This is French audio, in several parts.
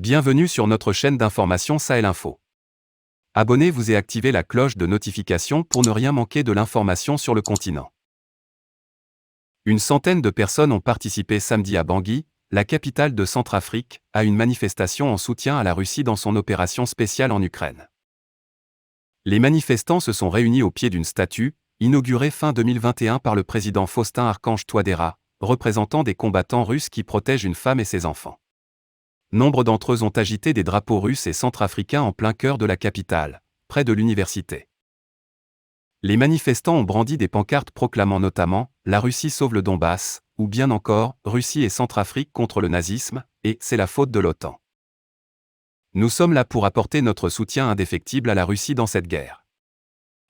Bienvenue sur notre chaîne d'information Sahel Info. Abonnez-vous et activez la cloche de notification pour ne rien manquer de l'information sur le continent. Une centaine de personnes ont participé samedi à Bangui, la capitale de Centrafrique, à une manifestation en soutien à la Russie dans son opération spéciale en Ukraine. Les manifestants se sont réunis au pied d'une statue, inaugurée fin 2021 par le président Faustin-Archange Touadéra, représentant des combattants russes qui protègent une femme et ses enfants. Nombre d'entre eux ont agité des drapeaux russes et centrafricains en plein cœur de la capitale, près de l'université. Les manifestants ont brandi des pancartes proclamant notamment « La Russie sauve le Donbass » ou bien encore « Russie et Centrafrique contre le nazisme » et « C'est la faute de l'OTAN ». Nous sommes là pour apporter notre soutien indéfectible à la Russie dans cette guerre.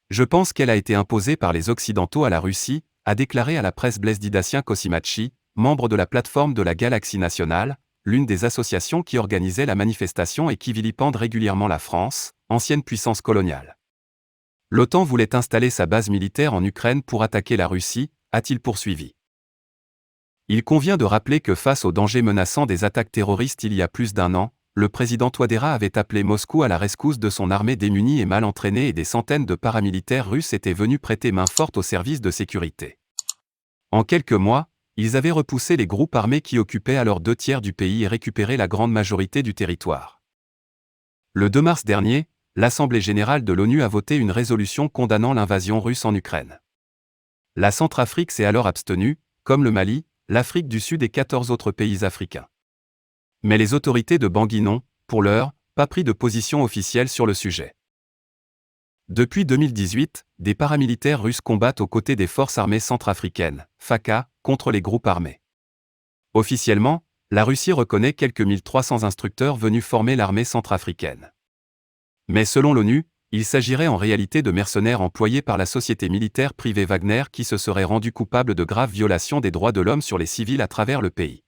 Je pense qu'elle a été imposée par les Occidentaux à la Russie, a déclaré à la presse Blaise Didassien Kosimachi, membre de la plateforme de la Galaxie nationale, l'une des associations qui organisait la manifestation et qui vilipende régulièrement la France, ancienne puissance coloniale. L'OTAN voulait installer sa base militaire en Ukraine pour attaquer la Russie, a-t-il poursuivi. Il convient de rappeler que face aux dangers menaçants des attaques terroristes il y a plus d'un an, le président Touadéra avait appelé Moscou à la rescousse de son armée démunie et mal entraînée et des centaines de paramilitaires russes étaient venus prêter main forte aux services de sécurité. En quelques mois, ils avaient repoussé les groupes armés qui occupaient alors 2/3 du pays et récupéré la grande majorité du territoire. Le 2 mars dernier, l'Assemblée générale de l'ONU a voté une résolution condamnant l'invasion russe en Ukraine. La Centrafrique s'est alors abstenue, comme le Mali, l'Afrique du Sud et 14 autres pays africains. Mais les autorités de Bangui n'ont, pour l'heure, pas pris de position officielle sur le sujet. Depuis 2018, des paramilitaires russes combattent aux côtés des forces armées centrafricaines, FACA, contre les groupes armés. Officiellement, la Russie reconnaît quelques 1300 instructeurs venus former l'armée centrafricaine. Mais selon l'ONU, il s'agirait en réalité de mercenaires employés par la société militaire privée Wagner qui se seraient rendus coupables de graves violations des droits de l'homme sur les civils à travers le pays.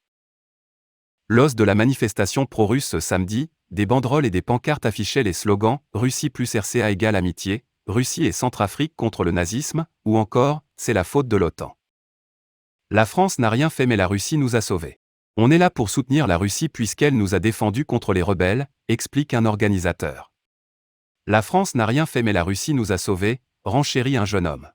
Lors de la manifestation pro-russe ce samedi, des banderoles et des pancartes affichaient les slogans « Russie plus RCA égale amitié »,« Russie et Centrafrique contre le nazisme » ou encore « C'est la faute de l'OTAN ». La France n'a rien fait mais la Russie nous a sauvés. On est là pour soutenir la Russie puisqu'elle nous a défendus contre les rebelles, explique un organisateur. La France n'a rien fait mais la Russie nous a sauvés, renchérit un jeune homme.